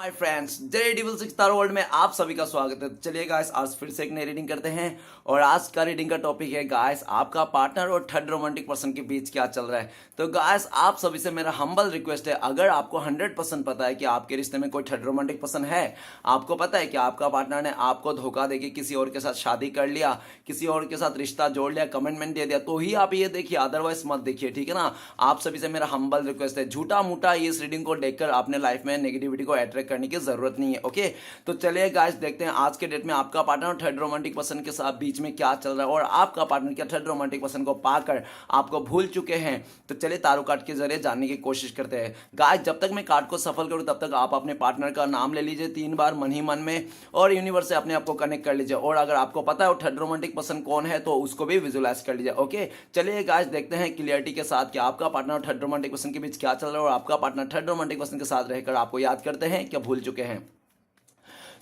Hi friends, जय डिविल six तारो world में आप सभी का स्वागत है। चलिए गाइस, आज फिर से एक नई रीडिंग करते हैं और आज का रीडिंग का टॉपिक है गाइस, आपका पार्टनर और थर्ड रोमांटिक पर्सन के बीच क्या चल रहा है। तो गाइस, आप सभी से मेरा हम्बल रिक्वेस्ट है, अगर आपको 100% पता है कि आपके रिश्ते में कोई थर्ड रोमांटिक पर्सन है, आपको पता है कि आपका पार्टनर ने आपको धोखा देके किसी और के साथ शादी कर लिया, किसी और के साथ रिश्ता जोड़ लिया, कमिटमेंट दे दिया, तो ही आप ये देखिए, अदरवाइज मत देखिए, ठीक है ना। आप सभी से मेरा हम्बल रिक्वेस्ट है, झूठा मूठा इस रीडिंग को देखकर अपने लाइफ में नेगेटिविटी को अट्रैक्ट करने की जरूरत नहीं है। ओके, तो चलिए गाइस, देखते हैं आज के डेट में आपका पार्टनर और थर्ड रोमांटिक पर्सन के साथ बीच में क्या चल रहा है और आपका पार्टनर क्या थर्ड रोमांटिक पर्सन को पाकर आपको भूल चुके हैं। तो चलिए तारो कार्ड के जरिए जानने की कोशिश करते हैं। गाइस, जब तक मैं कार्ड को सफल करूं तब तक आप अपने पार्टनर का नाम ले लीजिए 3 बार मन ही मन में और यूनिवर्स से अपने आप को कनेक्ट कर लीजिए, और अगर आपको पता है वो थर्ड रोमांटिक पर्सन कौन है तो उसको भी विजुलाइज कर लीजिए। ओके, चलिए गाइस, देखते हैं क्लियरिटी के साथ कि आपका पार्टनर और थर्ड रोमांटिक पर्सन के बीच क्या चल रहा है और आपका पार्टनर थर्ड रोमांटिक पर्सन के साथ रहकर आपको याद करते हैं क्या भूल चुके हैं।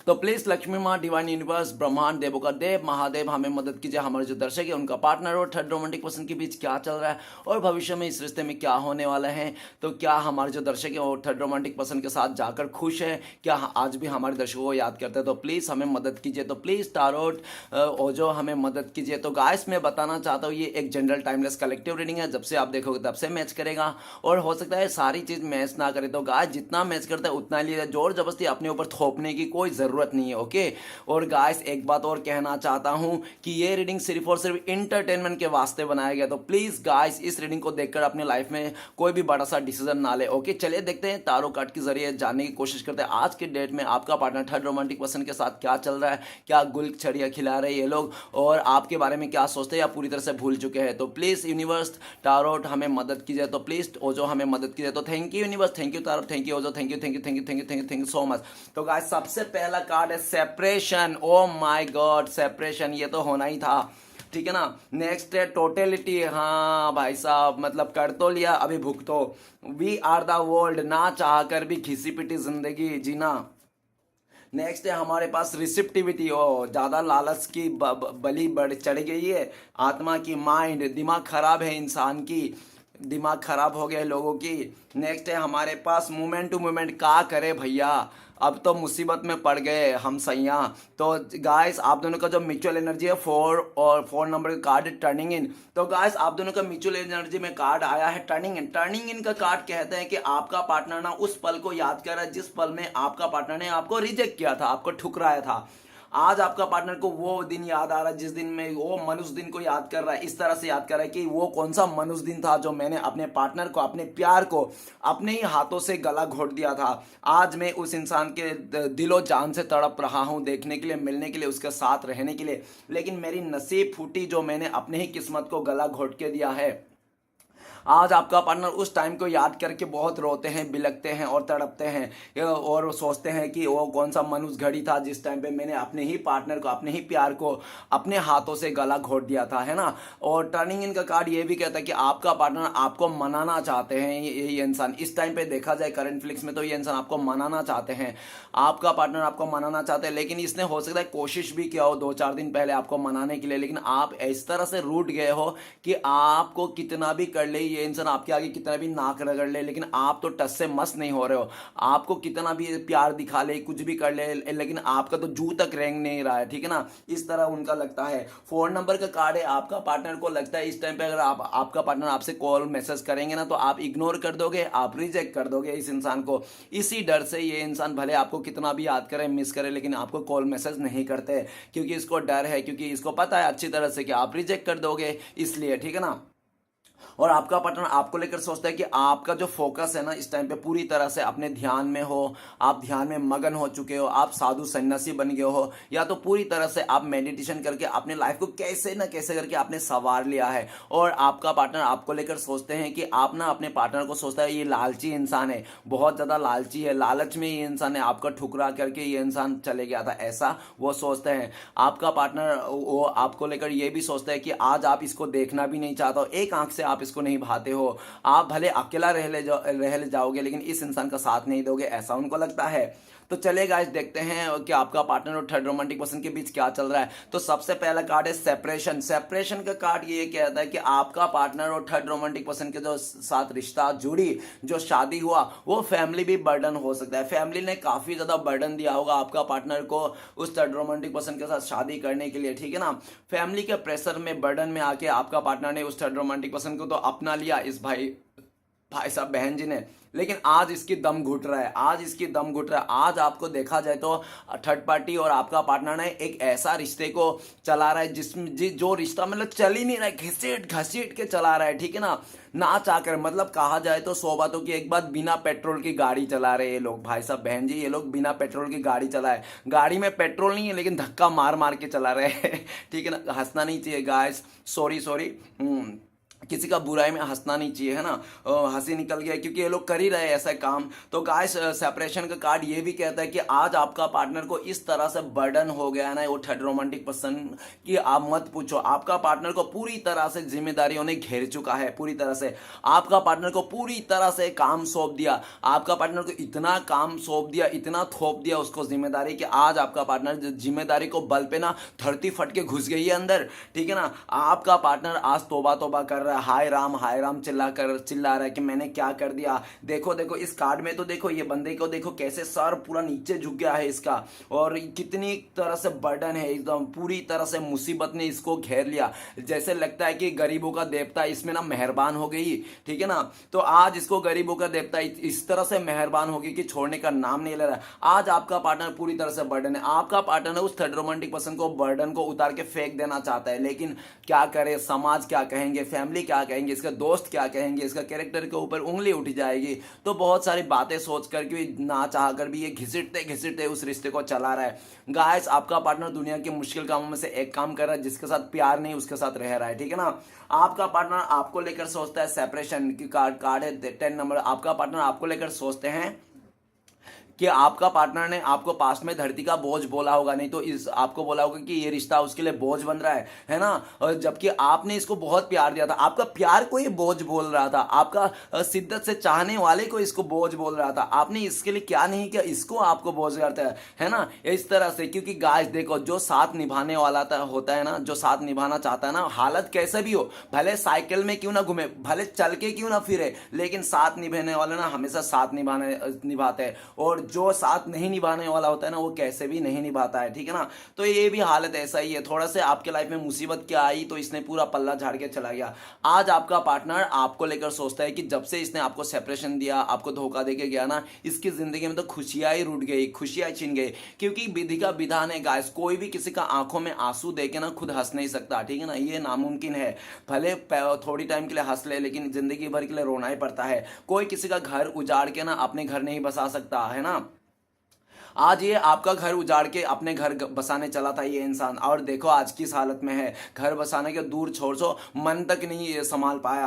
तो प्लीज लक्ष्मी माँ, डिवाइन यूनिवर्स, ब्रह्मांड, देवों का देव, महादेव, हमें मदद कीजिए। हमारे जो दर्शक है उनका पार्टनर और थर्ड रोमांटिक पर्सन के बीच क्या चल रहा है और भविष्य में इस रिश्ते में क्या होने वाला है। तो क्या हमारे जो दर्शक है और थर्ड रोमांटिक पर्सन के साथ जाकर खुश है, क्या आज भी हमारे दर्शकों को याद करते हैं। तो प्लीज हमें मदद कीजिए। तो प्लीज टारोट जो हमें मदद कीजिए। तो गाइस, मैं बताना चाहता हूँ, ये एक जनरल टाइमलेस कलेक्टिव रीडिंग है, जब से आप देखोगे तब से मैच करेगा और हो सकता है सारी चीज मैच ना करे। तो गाइस, जितना मैच करता है उतना लिए, जोर जबरदस्ती अपने ऊपर थोपने की कोई जरूरत नहीं है। ओके, और गाइस, एक बात और कहना चाहता हूं कि ये रीडिंग सिर्फ और सिर्फ इंटरटेनमेंट के वास्ते बनाया गया। तो प्लीज गाइस, इस रीडिंग को देखकर अपने लाइफ में कोई भी बड़ा सा डिसीजन ना ले। ओके, चलिए देखते हैं, तारो कार्ड के जरिए जानने की कोशिश करते हैं आज के डेट में आपका पार्टनर थर्ड रोमांटिक पर्सन के साथ क्या चल रहा है, क्या गुल छड़िया खिला रहे हैं ये लोग और आपके बारे में क्या सोचते हैं या पूरी तरह से भूल चुके हैं। तो प्लीज यूनिवर्स, टारोट, हमें मदद कीजिए। तो प्लीज ओजो हमें मदद कीजिए। तो thank you universe, thank you tarot, thank you ओजो, thank you thank you thank you thank you thank you thank you so much. तो गाइस, सबसे पहला कार्ड है separation. Oh my God, separation, ये तो होना ही था, ठीक है ना। नेक्स्ट है टोटलिटी। हाँ भाई साहब, मतलब कर तो लिया, अभी भुगतो। वी आर द वर्ल्ड, ना चाह कर भी घिसी पिटी जिंदगी जीना। नेक्स्ट है हमारे पास रिसिप्टिविटी। ओ, ज्यादा लालच की बलि बढ़ चढ़ गई है आत्मा की, माइंड, दिमाग खराब है इंसान की, दिमाग खराब हो गया लोगों की। नेक्स्ट है हमारे पास मूवमेंट टू मूवमेंट, का करे भैया, अब तो मुसीबत में पड़ गए हम सैया। तो गाइस, आप दोनों का जो म्यूचुअल एनर्जी है 4 और 4 नंबर का कार्ड है टर्निंग इन। तो गाइस, आप दोनों का म्यूचुअल एनर्जी में कार्ड आया है टर्निंग इन। टर्निंग इन का कार्ड कहते हैं कि आपका पार्टनर ना उस पल को याद कर रहा है जिस पल में आपका पार्टनर ने आपको रिजेक्ट किया था, आपको ठुकराया था। आज आपका पार्टनर को वो दिन याद आ रहा है जिस दिन में वो मनुष्य दिन को याद कर रहा है, इस तरह से याद कर रहा है कि वो कौन सा मनुष्य दिन था जो मैंने अपने पार्टनर को, अपने प्यार को अपने ही हाथों से गला घोट दिया था। आज मैं उस इंसान के दिलो जान से तड़प रहा हूं, देखने के लिए, मिलने के लिए, उसके साथ रहने के लिए, लेकिन मेरी नसीब फूटी जो मैंने अपने ही किस्मत को गला घोट के दिया है। आज आपका पार्टनर उस टाइम को याद करके बहुत रोते हैं, बिलखते हैं और तड़पते हैं और सोचते हैं कि वो कौन सा मनुष्य घड़ी था जिस टाइम पे मैंने अपने ही पार्टनर को, अपने ही प्यार को अपने हाथों से गला घोट दिया था, है ना। और टर्निंग इन का कार्ड ये भी कहता है कि आपका पार्टनर आपको मनाना चाहते हैं। ये इंसान इस टाइम पे देखा जाए करंट फ्लिक्स में तो ये इंसान आपको मनाना चाहते हैं, आपका पार्टनर आपको मनाना चाहते हैं, लेकिन इसने हो सकता है कोशिश भी किया हो 2-4 दिन पहले आपको मनाने के लिए, लेकिन आप इस तरह से रूठ गए हो कि आपको कितना भी कर ले ये इंसान, आपके आगे कितना भी नाक रगड़ ले, लेकिन आप तो टस से मस नहीं हो रहे हो। आपको कितना भी प्यार दिखा ले, कुछ भी कर ले, लेकिन आपका तो जू तक रेंग नहीं रहा है, ठीक है ना। इस तरह उनका लगता है। 4 नंबर का कार्ड है, आपका पार्टनर को लगता है इस टाइम पे अगर आपका पार्टनर आपसे कॉल मैसेज करेंगे ना तो आप इग्नोर कर दोगे, आप रिजेक्ट कर दोगे इस इंसान को। इसी डर से ये इंसान भले आपको कितना भी याद करे, मिस करे, लेकिन आपको कॉल मैसेज नहीं करते, क्योंकि इसको डर है, क्योंकि इसको पता है अच्छी तरह से कि आप रिजेक्ट कर दोगे, इसलिए, ठीक है ना। और आपका पार्टनर आपको लेकर सोचता है कि आपका जो फोकस है ना इस टाइम पे पूरी तरह से अपने ध्यान में हो, आप ध्यान में मगन हो चुके हो, आप साधु सन्यासी बन गए हो, या तो पूरी तरह से आप मेडिटेशन करके अपने लाइफ को कैसे ना कैसे करके आपने संवार लिया है। और आपका पार्टनर आपको लेकर सोचते हैं कि आप ना अपने पार्टनर को सोचता है ये लालची इंसान है, बहुत ज्यादा लालची है, लालच में ये इंसान ने आपका ठुकरा करके ये इंसान चले गया था, ऐसा वो सोचते हैं। आपका पार्टनर वो आपको लेकर ये भी सोचता है कि आज आप इसको देखना भी नहीं चाहता हो, एक आंख से आप इसको नहीं भाते हो, आप भले अकेला रह ले जाओगे लेकिन इस इंसान का साथ नहीं दोगे, ऐसा उनको लगता है। तो चलिए गाइस देखते हैं कि आपका पार्टनर और थर्ड रोमांटिक पर्सन के बीच क्या चल रहा है। तो सबसे पहला कार्ड है सेपरेशन। सेपरेशन का कार्ड ये कहता है कि आपका पार्टनर और थर्ड रोमांटिक पर्सन के जो साथ रिश्ता जुड़ी, जो शादी हुआ, वो फैमिली भी बर्डन हो सकता है। फैमिली ने काफी ज्यादा बर्डन दिया होगा आपका पार्टनर को उस थर्ड रोमांटिक पर्सन के साथ शादी करने के लिए, ठीक है ना। फैमिली के प्रेशर में, बर्डन में आके आपका पार्टनर ने उस थर्ड रोमांटिक पर्सन को तो अपना लिया, इस भाई साहब बहन जी ने, लेकिन आज इसकी दम घुट रहा है, आज इसकी दम घुट रहा है। आज आपको देखा जाए तो थर्ड पार्टी और आपका पार्टनर ने एक ऐसा रिश्ते को चला रहा है जिसमें जो रिश्ता मतलब चल ही नहीं रहा है, घसीट घसीट के चला रहा है, ठीक है ना चाहकर। मतलब कहा जाए तो 100 बातों की एक बात, बिना पेट्रोल की गाड़ी चला रहे ये लोग, भाई साहब बहन जी, ये लोग बिना पेट्रोल की गाड़ी चला है। गाड़ी में पेट्रोल नहीं है लेकिन धक्का मार मार के चला रहे हैं ठीक है ना। हंसना नहीं चाहिए गाइस, सॉरी किसी का बुराई में हंसना नहीं चाहिए, है ना। हंसी निकल गया क्योंकि ये लोग कर ही रहे हैं ऐसा काम। तो गाइस सेपरेशन का कार्ड ये भी कहता है कि आज आपका पार्टनर को इस तरह से बर्डन हो गया है ना वो थर्ड रोमांटिक पर्सन कि आप मत पूछो। आपका पार्टनर को पूरी तरह से जिम्मेदारियों ने घेर चुका है, पूरी तरह से आपका पार्टनर को पूरी तरह से काम सौंप दिया। आपका पार्टनर को इतना काम सौंप दिया, इतना थोप दिया उसको जिम्मेदारी कि आज आपका पार्टनर जिम्मेदारी को बल पे ना धरती फट के घुस गई है अंदर, ठीक है ना। आपका पार्टनर आज तोबा तोबा कर रहा है, हाय राम चिल्ला रहा है कि मैंने क्या कर दिया। देखो इस कार्ड में तो देखो, ये बंदे को देखो कैसे सर पूरा नीचे झुक गया है इसका, और कितनी तरह से बर्डन है, एकदम पूरी तरह से मुसीबत ने इसको घेर लिया। जैसे लगता है कि गरीबों का देवता इसमें ना मेहरबान हो गई, ठीक है ना। तो आज इसको गरीबों का देवता इस तरह से मेहरबान होगी कि छोड़ने का नाम नहीं ले रहा। आज आपका पार्टनर पूरी तरह से बर्डन है। आपका पार्टनर उस थर्ड रोमांटिक पर्सन को बर्डन को उतार के फेंक देना चाहता है, लेकिन क्या करे, समाज क्या कहेंगे, फैमिली क्या कहेंगे, इसका दोस्त क्या कहेंगे, इसका कैरेक्टर के ऊपर उंगली उठी जाएगी। तो बहुत सारी बातें सोच कर भी, ना चाह कर भी, ये घिसटते घिसटते उस रिश्ते को चला रहा है। गाइस आपका पार्टनर दुनिया के मुश्किल कामों में से एक काम कर रहा है, जिसके साथ प्यार नहीं उसके साथ रह रहा है, ठीक है ना। आपका पार्टनर आपको लेकर सोचता है, सेपरेशन की कार्ड है 10 नंबर। आपका पार्टनर आपको लेकर सोचते हैं कि आपका पार्टनर ने आपको पास्ट में धरती का बोझ बोला होगा, नहीं तो इस आपको बोला होगा कि ये रिश्ता उसके लिए बोझ बन रहा है ना। और जबकि आपने इसको बहुत प्यार दिया था, आपका प्यार को ये बोझ बोल रहा था, आपका शिद्दत से चाहने वाले को इसको बोझ बोल रहा था। आपने इसके लिए क्या नहीं किया, इसको आपको बोझ करता है ना, इस तरह से। क्योंकि गाइस देखो, जो साथ निभाने वाला होता है ना, जो साथ निभाना चाहता है ना, हालत कैसे भी हो, भले साइकिल में क्यों ना घूमे, भले चल के क्यों ना फिरे, लेकिन साथ निभाने वाले ना हमेशा साथ निभाते हैं। और जो साथ नहीं निभाने वाला होता है ना, वो कैसे भी नहीं निभाता है, ठीक है ना। तो ये भी हालत ऐसा ही है। थोड़ा से आपके लाइफ में मुसीबत क्या आई तो इसने पूरा पल्ला झाड़ के चला गया। आज आपका पार्टनर आपको लेकर सोचता है कि जब से इसने आपको सेपरेशन दिया, आपको धोखा देके गया ना, इसकी जिंदगी में तो खुशियां ही रूठ गई, खुशियां छिन गई। क्योंकि विधि का विधान है गाइस, कोई भी किसी का आंखों में आंसू देके ना खुद हंस नहीं सकता, ठीक है ना। ये नामुमकिन है। भले थोड़ी टाइम के लिए हंस ले, लेकिन जिंदगी भर के लिए रोना ही पड़ता है। कोई किसी का घर उजाड़ के ना अपने घर नहीं बसा सकता, है ना। आज ये आपका घर उजाड़ के अपने घर बसाने चला था ये इंसान, और देखो आज किस हालत में है। घर बसाने के दूर छोड़ सो, मन तक नहीं ये संभाल पाया।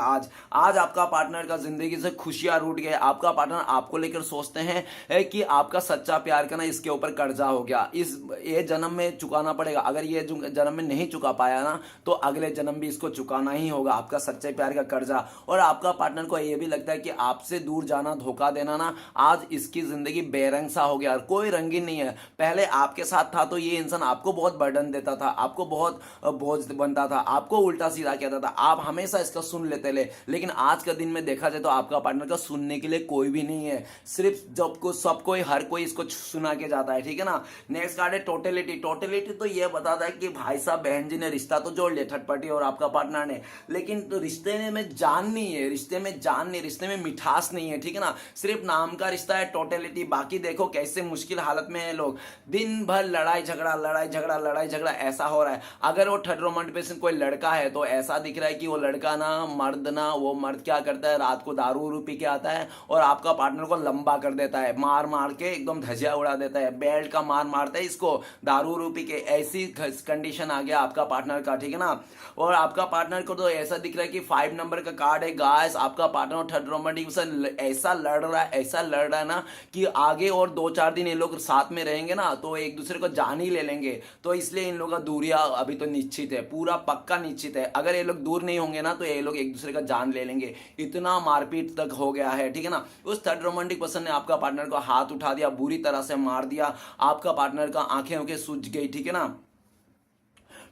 आज आपका पार्टनर का जिंदगी से खुशियां रूठ गए। आपका पार्टनर आपको लेकर सोचते हैं कि आपका सच्चा प्यार का ना इसके ऊपर कर्जा हो गया, ये जन्म में चुकाना पड़ेगा। अगर ये जन्म में नहीं चुका पाया ना, तो अगले जन्म भी इसको चुकाना ही होगा, आपका सच्चे प्यार का कर्जा। और आपका पार्टनर को यह भी लगता है कि आपसे दूर जाना, धोखा देना ना, आज इसकी जिंदगी बेरंग सा हो गया, कोई रंगीन नहीं है। पहले आपके साथ था तो ये इंसान आपको बहुत बर्डन देता था, आपको बहुत बोझ बनता था, आपको उल्टा सीधा कहता था, आप हमेशा इसका सुन लेते ले। लेकिन आज का दिन में देखा जाए तो आपका पार्टनर का सुनने के लिए कोई भी नहीं है, सिर्फ जब को सब कोई हर कोई इसको सुना के जाता है, ठीक है ना। नेक्स्ट कार्ड है टोटलिटी। टोटलिटी तो ये बताता है कि भाई साहब बहन जी ने रिश्ता तो जोड़ लिया, थर्ड पार्टी और आपका पार्टनर ने, लेकिन तो रिश्ते में जान नहीं है, रिश्ते में मिठास नहीं है, ठीक है ना। सिर्फ नाम का रिश्ता है टोटलिटी। बाकी देखो कैसे मुश्किल हालत में है लोग, दिन भर लड़ाई झगड़ा ऐसा हो रहा है। अगर वो थर्ड रोमांटिक पर्सन कोई लड़का है तो ऐसा दिख रहा है कि वो लड़का ना वो मर्द क्या करता है, रात को दारू उरू पी के आता है और आपका पार्टनर को लंबा कर देता है, मार के एकदम धजिया उड़ा देता है, बेल्ट का मारता है इसको दारू उरू पी के। ऐसी कंडीशन आ गया आपका पार्टनर का, ठीक है ना। और आपका पार्टनर को तो ऐसा दिख रहा है कि 5 नंबर का कार्ड है गाइस। आपका पार्टनर थर्ड रोमांटिक पर्सन ऐसा लड़ रहा है ना कि आगे और 2-4 दिन ये लोग लोग साथ में रहेंगे ना तो एक दूसरे को जान ही ले लेंगे। तो इसलिए इन लोगों का दूरियां अभी तो निश्चित है, पूरा पक्का निश्चित है। अगर ये लोग दूर नहीं होंगे ना तो ये लोग एक दूसरे का जान ले लेंगे। इतना मारपीट तक हो गया है, ठीक है ना। उस थर्ड रोमांटिक पर्सन ने आपका पार्टनर को हाथ उठा दिया, बुरी तरह से मार दिया, आपका पार्टनर का आंखें सूज गई, ठीक है ना।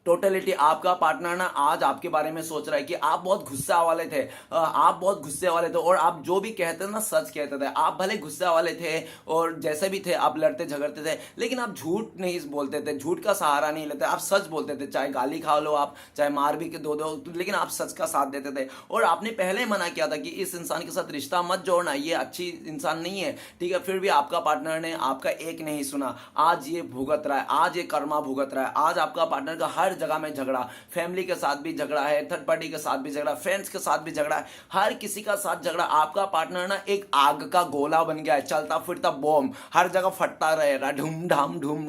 टोटलिटी आपका पार्टनर ना आज आपके बारे में सोच रहा है कि आप बहुत गुस्सा वाले थे, आप बहुत गुस्से वाले थे और आप जो भी कहते थे ना सच कहते थे। आप भले गुस्सा वाले थे और जैसे भी थे आप लड़ते झगड़ते थे, लेकिन आप झूठ नहीं बोलते थे, झूठ का सहारा नहीं लेते, आप सच बोलते थे। चाहे गाली खा लो आप, चाहे मार भी के दो, लेकिन आप सच का साथ देते थे। और आपने पहले मना किया था कि इस इंसान के साथ रिश्ता मत जोड़ना, ये अच्छी इंसान नहीं है, ठीक है। फिर भी आपका पार्टनर ने आपका एक नहीं सुना, आज ये भुगत रहा है, आज ये कर्मा भुगत रहा है। आज आपका पार्टनर का हर जगह में झगड़ा, फैमिली के साथ भी झगड़ा है, थर्ड पार्टी के साथ भी झगड़ा, फ्रेंड्स के साथ भी झगड़ा है, हर किसी का साथ झगड़ा। आपका पार्टनर ना एक आग का गोला बन गया है, चलता फिरता बॉम्ब, हर जगह फटता रहेगा, ढूम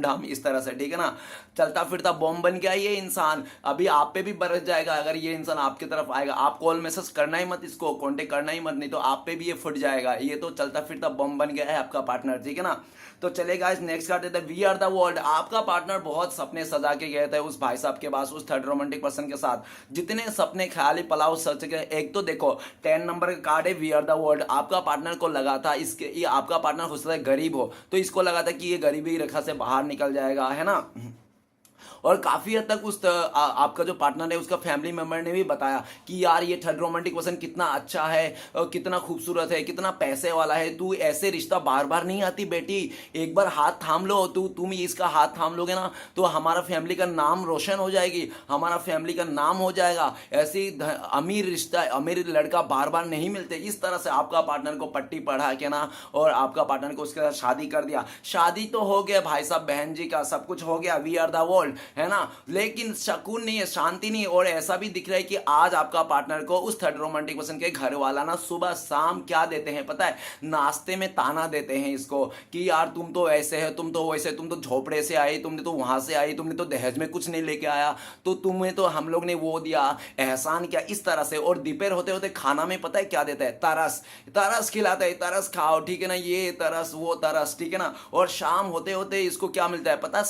ढाम इस तरह से, ठीक है ना। चलता फिरता बॉम्ब बन गया ये इंसान। अभी आप पे भी बरस जाएगा अगर ये इंसान आपकी तरफ आएगा। आप कॉल मैसेज करना ही मत, इसको कांटेक्ट करना ही मत, नहीं तो आप पे भी ये फट जाएगा। ये तो चलता फिरता बॉम्ब बन गया है आपका पार्टनर, ठीक है ना। तो चलेगा इस नेक्स्ट कार्ड देते हैं, वी आर द वर्ल्ड। आपका पार्टनर बहुत सपने सजा के गए थे उस भाई साहब के पास, उस थर्ड रोमांटिक पर्सन के साथ। जितने सपने ख्याली पलाव सच के, एक तो देखो 10 नंबर का कार्ड है वी आर द वर्ल्ड। आपका पार्टनर को लगा था इसके, ये आपका पार्टनर हो सकता है गरीब हो, तो इसको लगा था कि ये गरीबी रेखा से बाहर निकल जाएगा, है ना। और काफी हद तक आपका जो पार्टनर है उसका फैमिली मेंबर ने भी बताया कि यार ये थर्ड रोमांटिक पर्सन कितना अच्छा है, कितना खूबसूरत है, कितना पैसे वाला है, तू ऐसे रिश्ता बार बार नहीं आती बेटी, एक बार हाथ थाम लो, तुम इसका हाथ थाम लोगे ना तो हमारा फैमिली का नाम रोशन हो जाएगी, हमारा फैमिली का नाम हो जाएगा। ऐसी अमीर रिश्ता, अमीर लड़का बार बार नहीं मिलते। इस तरह से आपका पार्टनर को पट्टी पढ़ा के ना और आपका पार्टनर को उसके साथ शादी कर दिया। शादी तो हो गया भाई साहब, बहन जी का सब कुछ हो गया, वी आर द वर्ल्ड, है ना। लेकिन सुकून नहीं है, शांति नहीं है। और ऐसा भी दिख रहा है कि आज आपका पार्टनर को उस थर्ड रोमांटिक पर्सन के घर वाला ना सुबह शाम क्या देते हैं पता है, नाश्ते में ताना देते हैं इसको कि यार तुम तो ऐसे है, तुम तो वैसे, तुम तो झोपड़े से आई, तुमने तो वहां से आई, तुमने तो दहेज में कुछ नहीं लेके आया, तो तुम्हें तो हम लोग ने वो दिया, एहसान किया, इस तरह से। और दोपहर होते होते खाना में पता है क्या देता है, तरस, तरस खिलाता है, तरस खाओ, ठीक है ना, ये तरस वो तरस, ठीक है ना। और शाम होते होते इसको क्या मिलता है पता है,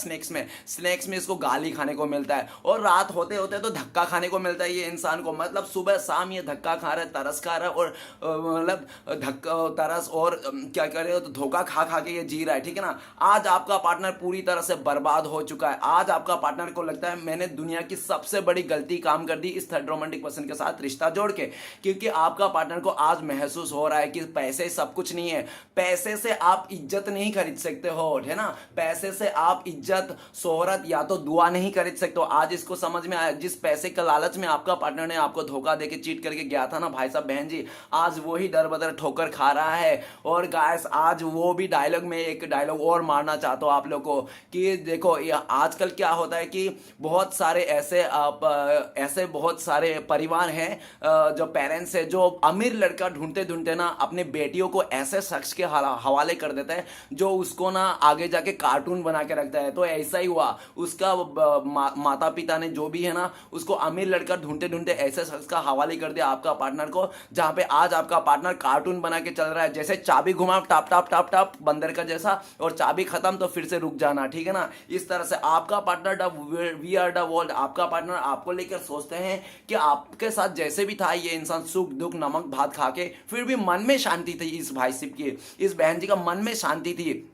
स्नैक्स में इसको गाली खाने को मिलता है। और रात होते होते तो धक्का खाने को मिलता है ये इंसान को। मतलब सुबह शाम ये धक्का खा रहा है, तरस खा रहा है, और मतलब धक्का तरस और क्या कर रहे हो, तो धोखा खा खा के ये जी रहा है, ठीक है ना। आज आपका पार्टनर पूरी तरह से बर्बाद हो चुका है। आज आपका पार्टनर को लगता है मैंने दुनिया की सबसे बड़ी गलती काम कर दी इस थर्ड रोमांटिक पर्सन के साथ रिश्ता जोड़ के, क्योंकि आपका पार्टनर को आज महसूस हो रहा है कि पैसे सब कुछ नहीं है, पैसे से आप इज्जत नहीं खरीद सकते हो, है ना। पैसे से आप इज्जत, शोहरत या तो दुआ नहीं खरीद सकते हो। आज इसको समझ में आया, जिस पैसे का लालच में आपका पार्टनर ने आपको धोखा देके चीट करके गया था ना भाई साहब बहन जी, आज वही दर बदर ठोकर खा रहा है। और गाइस आज वो भी डायलॉग में एक डायलॉग और मारना चाहता हूं आप लोग को कि देखो आजकल क्या होता है कि बहुत सारे ऐसे बहुत सारे परिवार हैं, जो पेरेंट्स है, जो अमीर लड़का ढूंढते ढूंढते ना अपने बेटियों को ऐसे शख्स के हवाले कर देता है जो उसको ना आगे जाके कार्टून बना के रखता है। तो ऐसा ही हुआ, उसका माता पिता ने जो भी है ना उसको अमीर लड़का ढूंढते ढूंढते ऐसे शख्स का हवाले कर दिया आपका पार्टनर को, जहां पे आज आपका पार्टनर कार्टून बना के चल रहा है। जैसे चाबी घुमा टाप टाप टाप टाप बंदर का जैसा, और चाबी खत्म तो फिर से रुक जाना, ठीक है ना। इस तरह से आपका partner we are the world, आपका पार्टनर आपको लेकर सोचते हैं कि आपके साथ जैसे भी था ये इंसान सुख दुख नमक भात खा के, फिर भी मन में शांति थी इस भाई साहब की, इस बहन जी का मन में शांति थी।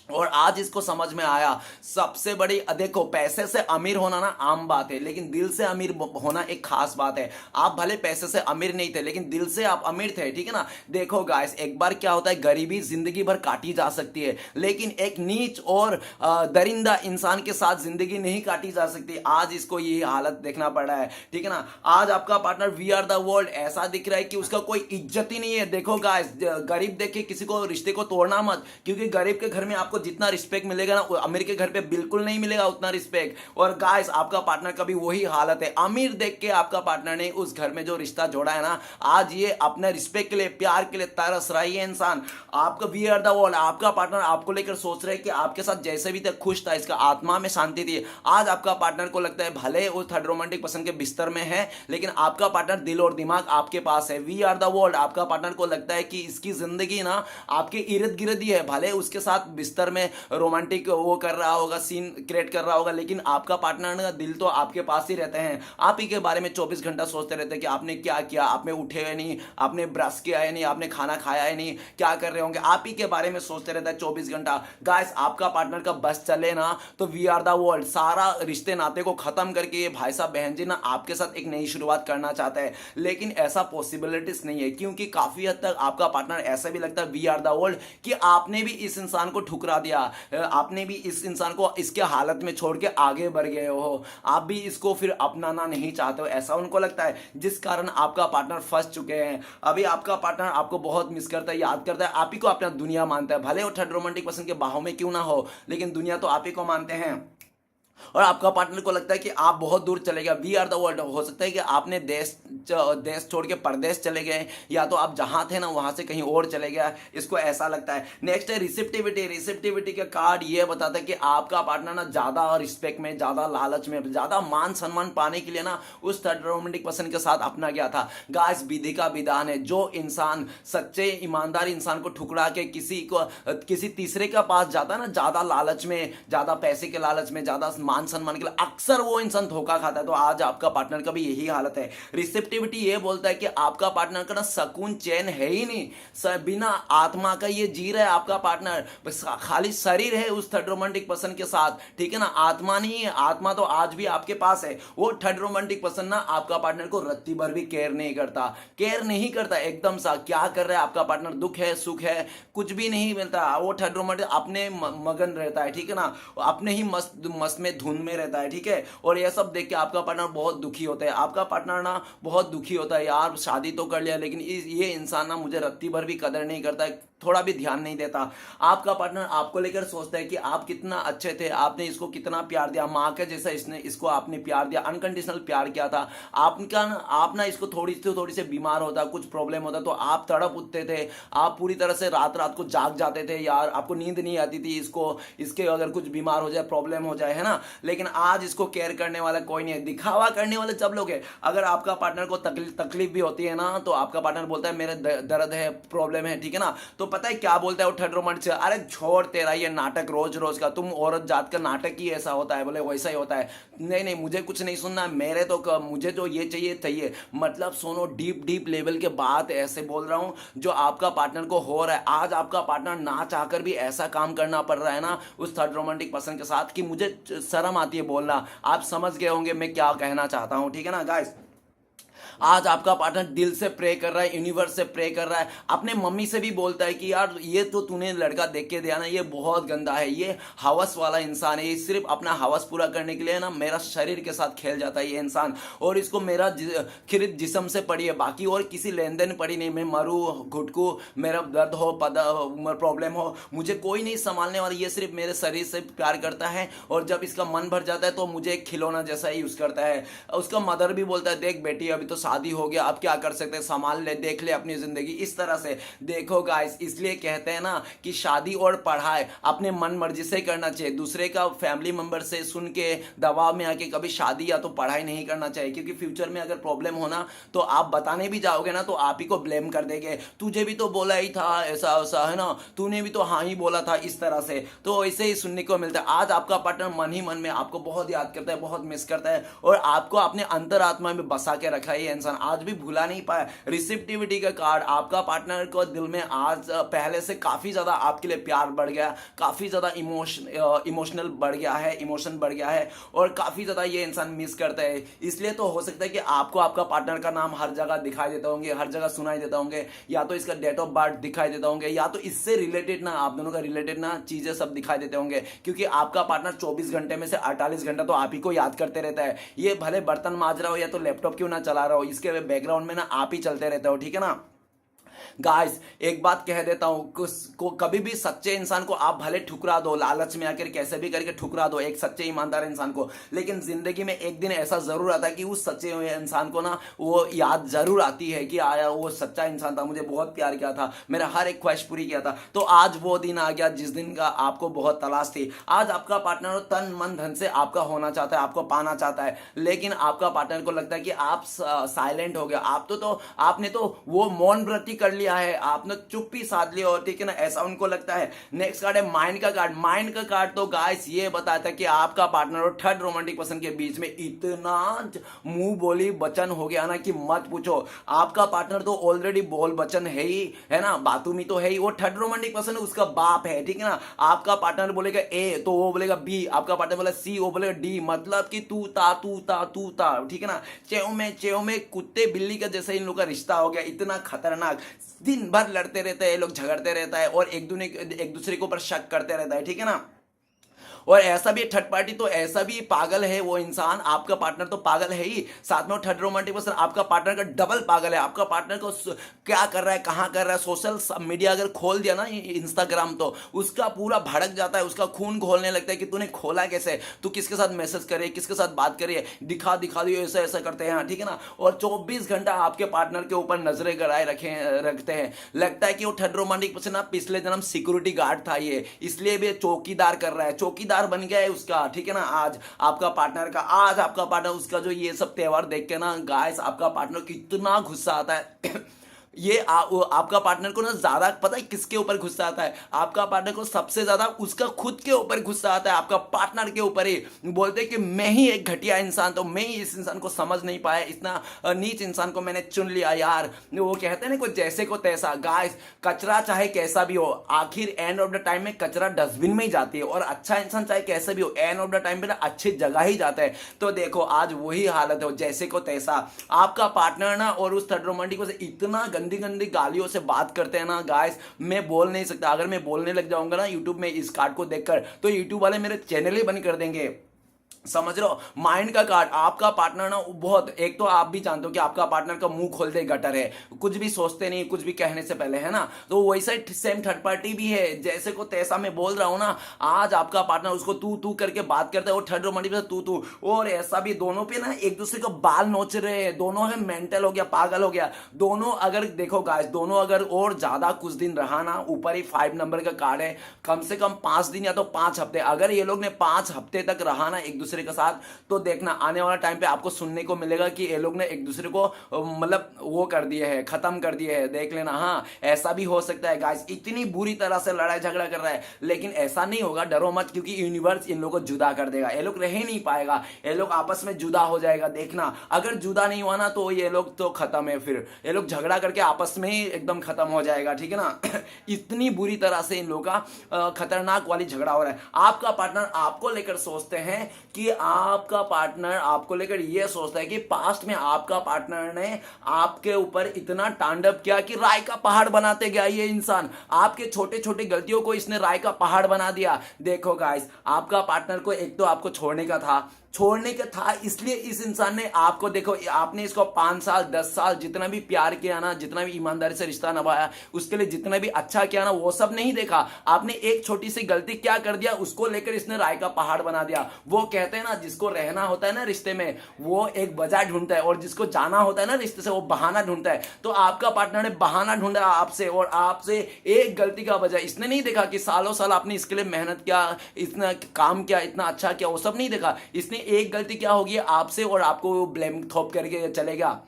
और आज इसको समझ में आया सबसे बड़ी, देखो पैसे से अमीर होना ना आम बात है, लेकिन दिल से अमीर होना एक खास बात है। आप भले पैसे से अमीर नहीं थे लेकिन दिल से आप अमीर थे, ठीक है ना। देखो गाइस एक बार क्या होता है, गरीबी जिंदगी भर काटी जा सकती है लेकिन एक नीच और दरिंदा इंसान के साथ जिंदगी नहीं काटी जा सकती। आज इसको ये हालत देखना पड़ रहा है, ठीक है ना। आज आपका partner we are the world ऐसा दिख रहा है कि उसका कोई इज्जत ही नहीं है। देखो गाइस गरीब देख के किसी को रिश्ते को तोड़ना मत, क्योंकि गरीब के घर में आपको जितना रिस्पेक्ट मिलेगा ना अमीर के घर पे बिल्कुल नहीं मिलेगा उतना रिस्पेक्ट। और गाइस आपका पार्टनर का भी वही हालत है, अमीर देख के आपका पार्टनर ने उस घर में जो रिश्ता जोड़ा है ना, आज ये अपने रिस्पेक्ट के लिए, प्यार के लिए तरस रहा है इंसान। आपका वी आर द वर्ल्ड, आपका पार्टनर आपको लेकर सोच रहे कि आपके साथ जैसे भी तक खुश था, इसका आत्मा में शांति थी। आज आपका पार्टनर को लगता है भले वो थर्ड रोमांटिक पर्सन के बिस्तर में है लेकिन आपका पार्टनर दिल और दिमाग आपके पास है। वी आर द वर्ल्ड, आपका पार्टनर को लगता है कि इसकी जिंदगी ना आपके इर्द गिर्द ही है, भले उसके साथ बिस्तर अंदर में रोमांटिक वो कर रहा होगा, सीन क्रिएट कर रहा होगा, लेकिन आपका पार्टनर का दिल तो आपके पास ही रहते हैं। आप ही के बारे में 24 घंटा सोचते रहते हैं कि आपने क्या किया, आपने उठे या नहीं, आपने ब्रश किया या नहीं, आपने खाना खाया या नहीं, क्या कर रहे होंगे, आप ही के बारे में सोचते रहता है 24 घंटा। गाइस आपका पार्टनर का बस चले ना तो वी आर द वर्ल्ड, सारा रिश्ते नाते को खत्म करके ये भाई साहब बहन जी ना आपके साथ एक नई शुरुआत करना चाहता है। लेकिन ऐसा पॉसिबिलिटीज नहीं है, क्योंकि काफी हद तक आपका पार्टनर ऐसा भी लगता है वी आर द वर्ल्ड कि आपने भी इस इंसान को ठुकरा दिया, आपने भी इस इंसान को इसके हालत में छोड़ के आगे बढ़ गए हो, आप भी इसको फिर अपनाना नहीं चाहते हो, ऐसा उनको लगता है, जिस कारण आपका पार्टनर फंस चुके हैं। अभी आपका पार्टनर आपको बहुत मिस करता है, याद करता है, आप ही को अपना दुनिया मानता है, भले वो थर्ड रोमांटिक पर्सन के बाहों में क्यों ना हो, लेकिन दुनिया तो आप ही को मानते हैं। और आपका पार्टनर को लगता है कि आप बहुत दूर चले गए, वी आर द वर्ल्ड। हो सकता है कि आपने देश छोड़ के परदेश चले गए, या तो आप जहां थे ना वहां से कहीं और चले गया, इसको ऐसा लगता है। नेक्स्ट है रिसेप्टिविटी। रिसेप्टिविटी का कार्ड ये बताता है कि आपका पार्टनर ना ज्यादा रिस्पेक्ट में, ज्यादा लालच में, ज्यादा मान सम्मान पाने के लिए ना उस थर्ड रोमांटिक पर्सन के साथ अपना गया था। गाइस विधि का विधान है, जो इंसान सच्चे ईमानदार इंसान को ठुकरा के किसी तीसरे के पास जाता है ना, ज्यादा लालच में, ज्यादा पैसे के लालच में, ज्यादा मान सम्मान के लिए, अक्सर वो इंसान धोखा खाता है। तो आज आपका पार्टनर का भी यही हालत है। रिसेप्टिविटी ये बोलता है कि आपका पार्टनर का ना सकून चैन है ही नहीं, बिना आत्मा का ये जी रहा है आपका पार्टनर, बस खाली शरीर है उस थर्ड रोमांटिक पर्सन के साथ, ठीक है ना, आत्मा नहीं है। आत्मा तो आज भी आपके पास है। वो थर्ड रोमांटिक पर्सन ना आपका पार्टनर को रत्ती भर भी केयर नहीं करता एकदम सा। क्या कर रहा है आपका पार्टनर, दुख है सुख है कुछ भी नहीं मिलता, वो थर्ड रोमांटिक अपने मगन रहता है, ठीक है ना, अपने ही मस्त में धुन में रहता है, ठीक है। और ये सब देख के आपका पार्टनर बहुत दुखी होता है। आपका पार्टनर ना बहुत दुखी होता है, यार शादी तो कर लिया लेकिन ये इंसान ना मुझे रत्ती भर भी कदर नहीं करता है, थोड़ा भी ध्यान नहीं देता। आपका पार्टनर आपको लेकर सोचता है कि आप कितना अच्छे थे, आपने इसको कितना प्यार दिया, माँ के जैसा इसको आपने प्यार दिया, अनकंडीशनल प्यार किया था। आप ना इसको थोड़ी से बीमार होता, कुछ प्रॉब्लम होता तो आप तड़प उठते थे, आप पूरी तरह से रात को जाग जाते थे, यार आपको नींद नहीं आती थी, इसके अगर कुछ बीमार हो जाए, प्रॉब्लम हो जाए, है ना। लेकिन आज इसको केयर करने वाला कोई नहीं है, दिखावा करने वाले सब लोग हैं। अगर आपका पार्टनर को तकलीफ भी होती है ना, तो आपका पार्टनर बोलता है मेरे दर्द है, प्रॉब्लम है, ठीक है ना। तो पता है क्या बोलता है वो थर्ड रोमांटिक से, अरे छोड़ तेरा ये नाटक रोज रोज का, तुम औरत जात का नाटक ही ऐसा होता है, बोले वैसा ही होता है, नहीं मुझे कुछ नहीं सुनना, मुझे तो ये चाहिए। मतलब सुनो, डीप लेवल के बात ऐसे बोल रहा हूं जो आपका पार्टनर को हो रहा है। आज आपका पार्टनर ना चाहकर भी ऐसा काम करना पड़ रहा है ना उस थर्ड रोमांटिक पर्सन के साथ कि मुझे शर्म आती है बोलना। आप समझ गए होंगे मैं क्या कहना चाहता हूं, ठीक है ना गाइस। आज आपका पार्टनर दिल से प्रे कर रहा है, यूनिवर्स से प्रे कर रहा है, अपने मम्मी से भी बोलता है कि यार ये तो तूने लड़का देख के दिया ना, ये बहुत गंदा है, ये हवस वाला इंसान है, ये सिर्फ अपना हवस पूरा करने के लिए ना मेरा शरीर के साथ खेल जाता है ये इंसान, और इसको मेरा खिरत जिस्म से पड़ी है, बाकी और किसी लेन देन पड़ी नहीं। मैं मरूँ घुटकू, मेरा दर्द हो, प्रॉब्लम हो, मुझे कोई नहीं संभालने वाला, ये सिर्फ मेरे शरीर से प्यार करता है, और जब इसका मन भर जाता है तो मुझे एक खिलौना जैसा ही यूज करता है। उसका मदर भी बोलता है देख बेटी अभी तो शादी हो गया, अब क्या कर सकते हैं, संभाल ले, देख ले अपनी जिंदगी, इस तरह से। देखो गाइस, इसलिए कहते हैं ना कि शादी और पढ़ाई अपने मन मर्जी से करना चाहिए, दूसरे का फैमिली मेंबर से सुन के दबाव में आके कभी शादी या तो पढ़ाई नहीं करना चाहिए, क्योंकि फ्यूचर में अगर प्रॉब्लम होना तो आप बताने भी जाओगे ना तो आप ही को ब्लेम कर देंगे, तुझे भी तो बोला ही था ऐसा वैसा, है ना, तूने भी तो हाँ ही बोला था, इस तरह से। तो ऐसे ही सुनने को मिलता है। आज आपका पार्टनर मन ही मन में आपको बहुत याद करता है, बहुत मिस करता है, और आपको अपने अंतरात्मा में बसा के रखा है ये इंसान, आज भी भुला नहीं पाया। रिसेप्टिविटी का कार्ड, आपका पार्टनर को दिल में आज पहले से काफी ज्यादा आपके लिए प्यार बढ़ गया, काफी ज्यादा इमोशनल बढ़ गया है, इमोशन बढ़ गया है, और काफी ज्यादा ये इंसान मिस करता है। इसलिए तो हो सकता है कि आपको आपका पार्टनर का नाम हर जगह दिखाई देता होंगे, हर जगह सुनाई देता होंगे, या तो इसका डेट ऑफ बर्थ दिखाई देता होंगे, या तो इससे रिलेटेड ना, आप दोनों का रिलेटेड ना चीजें सब दिखाई देते होंगे, क्योंकि आपका पार्टनर 24 घंटे में से 48 घंटा तो आप ही को याद करते रहता है। ये भले बर्तन मांज रहा हो या तो लैपटॉप क्यों ना चला रहा हो, इसके बैकग्राउंड में ना आप ही चलते रहते हो, ठीक है ना। गाइस एक बात कह देता हूं, कभी भी सच्चे इंसान को आप भले ठुकरा दो, लालच में आकर कैसे भी करके ठुकरा दो एक सच्चे ईमानदार इंसान को, लेकिन जिंदगी में एक दिन ऐसा जरूर आता है कि उस सच्चे इंसान को ना वो याद जरूर आती है कि आया वो सच्चा इंसान था, मुझे बहुत प्यार किया था, मेरा हर एक ख्वाहिश पूरी किया था। तो आज वो दिन आ गया जिस दिन का आपको बहुत तलाश थी। आज आपका पार्टनर तन मन धन से आपका होना चाहता है, आपको पाना चाहता है, लेकिन आपका पार्टनर को लगता है कि आप साइलेंट हो गया, आपने तो वो मौन व्रती कर लिया है, आपने चुप्पी साध लिया और ठीक है ना, ऐसा उनको लगता है। नेक्स्ट कार्ड है माइंड का कार्ड। माइंड का कार्ड तो गाइस ये बताता है कि आपका पार्टनर और थर्ड रोमांटिक पर्सन के बीच में इतना मुंह बोली बचन हो गया ना कि मत पूछो। आपका पार्टनर तो ऑलरेडी बोल बचन है ही, है ना, बातूमी तो है ही। वो थर्ड रोमांटिक पर्सन उसका बाप है, ठीक है ना। आपका पार्टनर बोलेगा ए तो वो बोलेगा बी, आपका पार्टनर बोला सी वो बोलेगा डी, मतलब कि तू ता तू ता तू ता, ठीक है ना। चेव में कुत्ते बिल्ली का जैसे इन लोग का रिश्ता हो गया, इतना खतरनाक। दिन भर लड़ते रहते हैं लोग, झगड़ते रहता है और एक दूसरे के ऊपर शक करते रहता है, ठीक है ना। और ऐसा भी थर्ड पार्टी तो ऐसा भी पागल है वो इंसान, आपका पार्टनर तो पागल है ही, साथ में थर्ड रोमांटिक पर्सन आपका पार्टनर का डबल पागल है। आपका पार्टनर को क्या कर रहा है, कहाँ कर रहा है, सोशल मीडिया अगर खोल दिया ना इंस्टाग्राम तो उसका पूरा भड़क जाता है, उसका खून खोलने लगता है कि तूने खोला कैसे, तू किसके साथ मैसेज करे, किसके साथ बात करे, दिखा दियो, ऐसा ऐसा करते हैं, ठीक है ना। और 24 घंटा आपके पार्टनर के ऊपर नजरें गड़ाए रखते हैं। लगता है कि वो थर्ड रोमांटिक पर्सन ना पिछले जन्म सिक्योरिटी गार्ड था ये, इसलिए भी चौकीदार कर रहा है, चौकीदार बन गया है उसका, ठीक है ना। आज आपका पार्टनर उसका जो ये सब त्योहार देख के ना गाइस आपका पार्टनर कितना गुस्सा आता है ये आपका पार्टनर को ना ज्यादा पता है किसके ऊपर गुस्सा आता है, आपका पार्टनर को सबसे ज्यादा उसका खुद के ऊपर गुस्सा आता है, आपका पार्टनर के ऊपर ही। बोलते हैं कि मैं ही एक घटिया इंसान, तो मैं ही इस इंसान को समझ नहीं पाया, इतना नीच इंसान को मैंने चुन लिया यार। वो कहते हैं ना कोई जैसे को तैसा। गाइस कचरा चाहे कैसा भी हो, आखिर एंड ऑफ द टाइम में कचरा डस्टबिन में ही जाती है, और अच्छा इंसान चाहे कैसा भी हो एंड ऑफ द टाइम पे ना अच्छी जगह ही जाता है। तो देखो आज वही हालत है, जैसे को तैसा। आपका पार्टनर ना और उस थर्ड रोमांटिक से इतना गंदी गंदी गालियों से बात करते हैं ना गाइस, मैं बोल नहीं सकता। अगर मैं बोलने लग जाऊंगा ना यूट्यूब में इस कार्ड को देखकर तो यूट्यूब वाले मेरे चैनल ही बंद कर देंगे, समझ रहे हो। माइंड का कार्ड आपका पार्टनर ना बहुत, एक तो आप भी जानते हो कि आपका पार्टनर का मुंह खोलते गटर है, कुछ भी सोचते नहीं कुछ भी कहने से पहले, है ना। तो वैसा ही सेम थर्ड पार्टी भी है, जैसे को तैसा मैं बोल रहा हूं ना। आज आपका पार्टनर उसको तू तू करके बात करता है और थर्ड रोमांटिक पे तू तू, और ऐसा भी दोनों पे ना एक दूसरे को बाल नोच रहे हैं, दोनों है मेंटल हो गया, पागल हो गया दोनों। अगर देखो गाइस दोनों अगर और ज्यादा कुछ दिन रहा ना, ऊपर ही 5 नंबर का कार्ड है, कम से कम 5 दिन या तो 5 हफ्ते, अगर ये लोग ने 5 हफ्ते तक रहा ना एक दूसरे के साथ, तो देखना आने वाला टाइम पे आपको सुनने को मिलेगा कि ये लोग ने एक दूसरे को मतलब वो कर दिए है, खत्म कर दिए है, देख लेना। हाँ ऐसा भी हो सकता है गाइस, इतनी बुरी तरह से लड़ाई झगड़ा कर रहा है, लेकिन ऐसा नहीं होगा, डरो मत, क्योंकि यूनिवर्स इन लोगों को जुदा कर देगा, ये लोग रह ही नहीं पाएगा, ये लोग आपस में जुदा हो जाएगा। देखना अगर जुदा नहीं हुआ ना तो ये लोग तो खत्म है, फिर ये लोग झगड़ा करके आपस में ही एकदम खत्म हो जाएगा, ठीक है ना। इतनी बुरी तरह से इन लोगों का खतरनाक वाली झगड़ा हो रहा है। आपका पार्टनर आपको लेकर सोचते हैं कि आपका पार्टनर आपको लेकर यह सोचता है कि पास्ट में आपका पार्टनर ने आपके ऊपर इतना तांडव किया कि राय का पहाड़ बनाते गया ये इंसान, आपके छोटे छोटे गलतियों को इसने राय का पहाड़ बना दिया। देखो गाइस आपका पार्टनर को एक तो आपको छोड़ने का था, इसलिए इस इंसान ने आपको, देखो आपने इसको 5 साल 10 साल जितना भी प्यार किया ना, जितना भी ईमानदारी से रिश्ता निभाया, उसके लिए जितना भी अच्छा किया ना, वो सब नहीं देखा। आपने एक छोटी सी गलती क्या कर दिया, उसको लेकर इसने राय का पहाड़ बना दिया। वो कहते हैं ना जिसको रहना होता है ना रिश्ते में, वो एक वजह ढूंढता है, और जिसको जाना होता है ना रिश्ते से, वो बहाना ढूंढता है। तो आपका पार्टनर ने बहाना ढूंढा आपसे, और आपसे एक गलती का वजह, इसने नहीं देखा कि सालों साल आपने इसके लिए मेहनत किया, इतना काम किया, इतना अच्छा किया, वो सब नहीं देखा। इसने एक गलती क्या होगी आपसे, और आपको ब्लेम थोप करके चलेगा।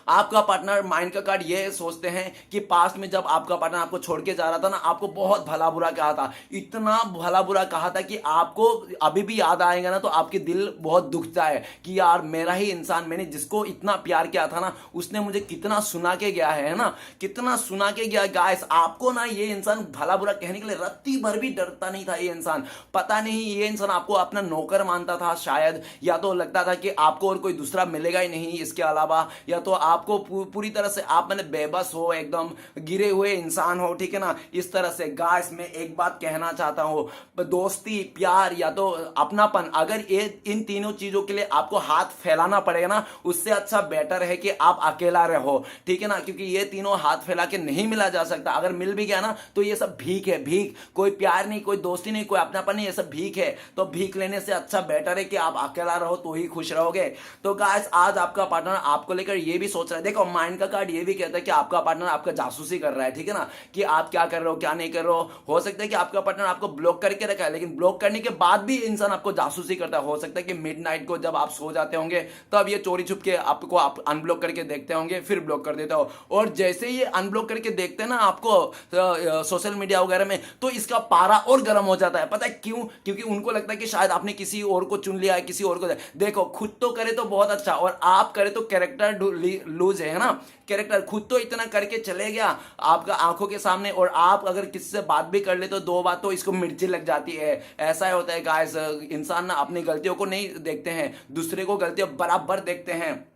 आपका पार्टनर माइंड का कार्ड ये सोचते हैं कि पास्ट में जब आपका पार्टनर आपको छोड़ के जा रहा था ना, आपको बहुत भला बुरा कहा था, इतना भला बुरा कहा था कि आपको अभी भी याद आएगा ना तो आपके दिल बहुत दुखता है कि यार मेरा ही इंसान, मैंने जिसको इतना प्यार किया था ना, उसने मुझे कितना सुना के गया है ना, कितना सुना के गया। गाइस आपको ना ये इंसान भला बुरा कहने के लिए रत्ती भर भी डरता नहीं था ये इंसान। पता नहीं ये इंसान आपको अपना नौकर मानता था शायद, या तो लगता था कि आपको और कोई दूसरा मिलेगा ही नहीं इसके अलावा, या तो आपको पूरी तरह से आप मैंने बेबस हो, एकदम गिरे हुए इंसान हो, ठीक है ना, इस तरह से। गाइस मैं एक बात कहना चाहता हूं, दोस्ती प्यार या तो अपनापन, अगर ये इन तीनों चीजों के लिए आपको हाथ फैलाना पड़ेगा ना, उससे अच्छा बेटर है कि आप अकेला रहो, ठीक है ना, क्योंकि ये तीनों हाथ फैला के नहीं मिला जा सकता। अगर मिल भी गया ना तो ये सब भीख है, भीख, कोई प्यार नहीं, कोई दोस्ती नहीं, कोई अपनापन नहीं, ये सब भीख है। तो भीख लेने से अच्छा बेटर है कि आप अकेला रहो तो ही खुश रहोगे। तो गाइस आज आपका पार्टनर आपको लेकर ये भी सोच रहा है। देखो माइंड का कार्ड ये भी कहता है कि आपका पार्टनर आपका जासूसी कर रहा है, ठीक है ना, कि आप क्या कर रहे हो क्या नहीं कर रहे हो सकता है कि आपका पार्टनर आपको ब्लॉक करके रखा है, लेकिन ब्लॉक करने के बाद भी इंसान आपको जासूसी करता है। हो सकता है कि मिडनाइट को जब आप सो जाते होंगे तब ये चोरी छुप के आपको आप अनब्लॉक करके देखते होंगे, फिर ब्लॉक कर देता हो, और जैसे ही ये अनब्लॉक करके देखते हैं ना आपको सोशल मीडिया वगैरह में, तो इसका पारा और गर्म हो जाता है। पता है क्यों? क्योंकि उनको लगता है कि शायद आपने किसी और को चुन लिया है, किसी और को। देखो खुद तो करे तो बहुत अच्छा, और आप करे तो कैरेक्टर लूज है ना। कैरेक्टर खुद तो इतना करके चले गया आपका आंखों के सामने, और आप अगर किसी से बात भी कर ले तो दो बात तो इसको मिर्ची लग जाती है। ऐसा होता है गाइस, इंसान ना अपनी गलतियों को नहीं देखते हैं, दूसरे को गलतियां बराबर देखते हैं।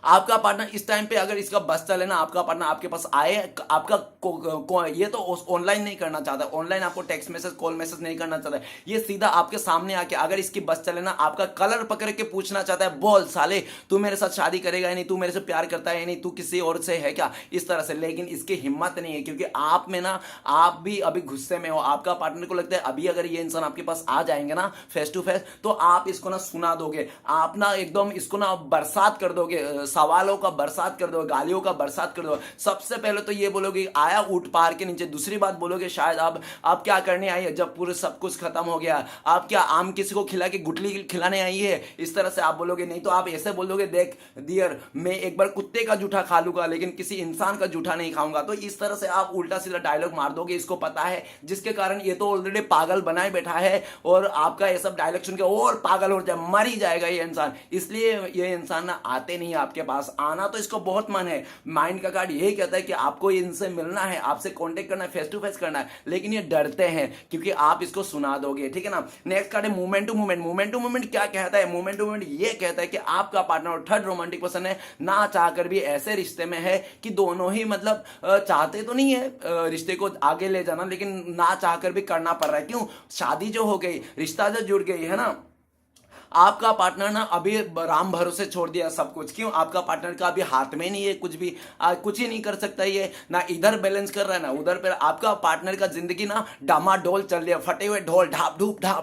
आपका पार्टनर इस टाइम पे अगर इसका बस चले ना, आपका पार्टनर आपके पास आए, आपका ये तो ऑनलाइन नहीं करना चाहता, ऑनलाइन आपको टेक्स्ट मैसेज कॉल मैसेज नहीं करना चाहता, ये सीधा आपके सामने आके अगर इसकी बस चले ना, आपका कलर पकड़ के पूछना चाहता है, बोल साले तू मेरे साथ शादी करेगा या नहीं, तू मेरे से प्यार करता है या नहीं, तू किसी और से है क्या, इस तरह से। लेकिन इसकी हिम्मत नहीं है, क्योंकि आप में ना, आप भी अभी गुस्से में हो। आपका पार्टनर को लगता है अभी अगर ये इंसान आपके पास आ जाएंगे ना फेस टू फेस, तो आप इसको ना सुना दोगे, आप ना एकदम इसको ना बरसात कर दोगे, सवालों का बरसात कर दो, गालियों का बरसात कर दो। सबसे पहले तो ये बोलोगे आया ऊंट पहाड़ के नीचे, दूसरी बात बोलोगे शायद आप क्या करने आई है जब पूरे सब कुछ खत्म हो गया, आप क्या आम किसी को खिला के गुटली खिलाने आई है, इस तरह से आप बोलोगे। नहीं तो आप ऐसे बोलोगे, देख डियर मैं एक बार कुत्ते का जूठा खा लूंगा लेकिन किसी इंसान का जूठा नहीं खाऊंगा। तो इस तरह से आप उल्टा सीधा डायलॉग मार दोगे, इसको पता है, जिसके कारण ये तो ऑलरेडी पागल बनाए बैठा है, और आपका ये सब डायलॉग सुन के और पागल हो जाए, मर ही जाएगा ये इंसान। इसलिए ये इंसान ना आते नहीं आपके पास, आना तो इसको बहुत मन है। माइंड का कार्ड यही कहता है कि आपको इनसे मिलना है, आपसे कांटेक्ट करना है, फेस टू फेस करना है, लेकिन ये डरते हैं क्योंकि आप इसको सुना दोगे, ठीक है ना। नेक्स्ट कार्ड है moment to moment. Moment to moment क्या कहता है? मोमेंट टू मोमेंट ये कहता है कि आपका पार्टनर थर्ड रोमांटिक पर्सन है, ना चाहकर भी ऐसे रिश्ते में है कि दोनों ही मतलब चाहते तो नहीं है रिश्ते को आगे ले जाना, लेकिन ना चाहकर भी करना पड़ रहा है। क्यों? शादी जो हो गई, रिश्ता जो जुड़ गई है ना, आपका पार्टनर ना अभी राम भरोसे छोड़ दिया सब कुछ। क्यों? आपका पार्टनर का अभी हाथ में नहीं है कुछ भी, कुछ ही नहीं कर सकता ये, ना इधर बैलेंस कर रहा है ना उधर पे। आपका पार्टनर का जिंदगी ना डामाडोल चल रही है, फटे हुए ढोल ढाप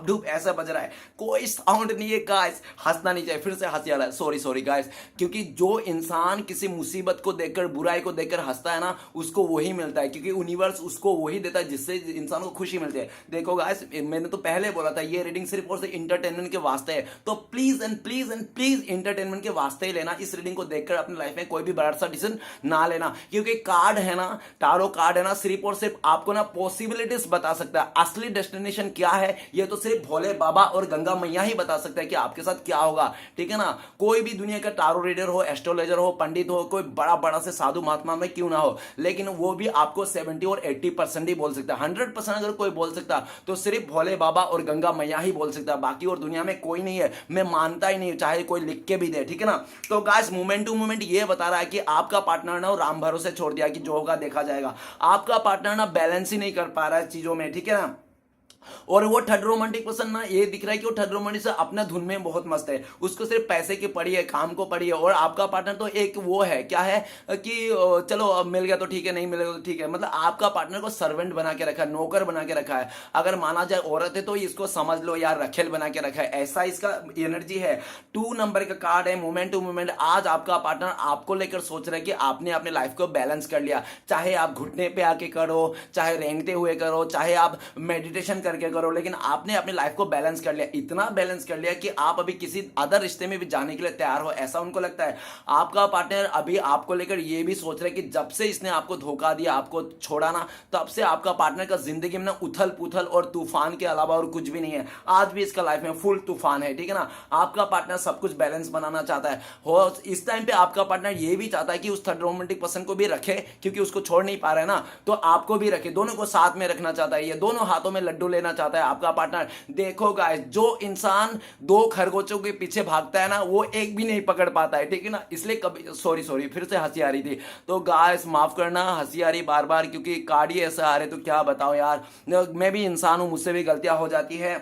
ढूप ऐसा बज रहा है, कोई साउंड नहीं है गाइस। हंसना नहीं चाहिए, फिर से हंसी आ रहा है, सॉरी गाइस, क्योंकि जो इंसान किसी मुसीबत को देखकर, बुराई को देखकर हंसता है ना, उसको वही मिलता है, क्योंकि यूनिवर्स उसको वही देता है जिससे इंसान को खुशी मिलती है। देखो गाइस, मैंने तो पहले बोला था ये रीडिंग सिर्फ और सिर्फ इंटरटेनमेंट के वास्ते है, तो प्लीज एंड प्लीज इंटरटेनमेंट के वास्ते ही लेना। इस रीडिंग को देखकर अपनी लाइफ में कोई भी बड़ा सा डिसीजन ना लेना, क्योंकि कार्ड है ना, टारो कार्ड है ना, सिर्फ और सिर्फ आपको ना पॉसिबिलिटीज बता सकता है। असली डेस्टिनेशन क्या है ये तो सिर्फ भोले बाबा और गंगा मैया ही बता सकता है कि आपके साथ क्या होगा, ठीक है ना। कोई भी दुनिया का टारो रीडर हो, एस्ट्रोलॉजर हो, पंडित हो, कोई बड़ा बड़ा से साधु महात्मा में क्यों ना हो, लेकिन वो भी आपको 70 और 80% ही बोल सकता है। 100% अगर कोई बोल सकता तो सिर्फ भोले बाबा और गंगा मैया ही बोल सकता है, बाकी और दुनिया में कोई नहीं है। मैं मानता ही नहीं, चाहे कोई लिख के भी दे, ठीक है ना। तो गाइस मोमेंट टू मोमेंट ये बता रहा है कि आपका पार्टनर ना राम भरोसे छोड़ दिया कि जो होगा देखा जाएगा। आपका पार्टनर ना बैलेंस ही नहीं कर पा रहा है चीजों में, ठीक है ना। और वो थर्ड रोमांटिक पर्सन ना ये दिख रहा है कि वो थर्ड रोमांटिक से अपना धुन में बहुत मस्त है, उसको सिर्फ पैसे की पड़ी है, काम को पड़ी है। और आपका पार्टनर तो एक वो है, क्या है कि चलो अब मिल गया तो ठीक है, नहीं मिलेगा तो ठीक है, मतलब आपका पार्टनर को सर्वेंट बना के रखा है, नौकर बना के रखा है। अगर माना जाए औरत है तो इसको समझ लो यार रखेल बना के रखा है, ऐसा इसका एनर्जी है। 2 नंबर का कार्ड है मोमेंट टू मोमेंट। आज आपका पार्टनर आपको लेकर सोच रहा है कि आपने अपने लाइफ को बैलेंस कर लिया, चाहे आप घुटने पे आके करो, चाहे रेंगते हुए करो, चाहे आप मेडिटेशन करके करो, लेकिन आपने अपनी लाइफ को बैलेंस कर लिया, इतना बैलेंस कर लिया कि आप अभी किसी अदर रिश्ते में भी जाने के लिए तैयार हो, ऐसा उनको लगता है। आपका पार्टनर अभी आपको लेकर ये भी सोच रहा है कि जब से इसने आपको धोखा दिया, आपको छोड़ा ना, तब से आपका पार्टनर का जिंदगी में ना उथल पुथल और तूफान के अलावा और कुछ भी नहीं है। आज भी इसका लाइफ में फुल तूफान है, ठीक है ना। आपका पार्टनर सब कुछ बैलेंस बनाना चाहता है। हो इस टाइम पे आपका पार्टनर ये भी चाहता है कि उस थर्ड रोमांटिक पर्सन को भी रखे, क्योंकि उसको छोड़ नहीं पा रहा है ना, तो आपको भी रखे, दोनों को साथ में रखना चाहता है। ये दोनों हाथों में लड्डू लेना चाहता है आपका पार्टनर। देखो गाइस, जो इंसान 2 खरगोशों के पीछे भागता है ना, वो एक भी नहीं पकड़ पाता है, ठीक है ना। इसलिए कभी सॉरी फिर से हंसी आ रही थी, तो गाइस माफ करना, हंसी आ रही बार बार, क्योंकि कार्ड ही ऐसा आ रहे तो क्या बताओ यार, मैं भी इंसान हूं, मुझसे भी गलतियां हो जाती है।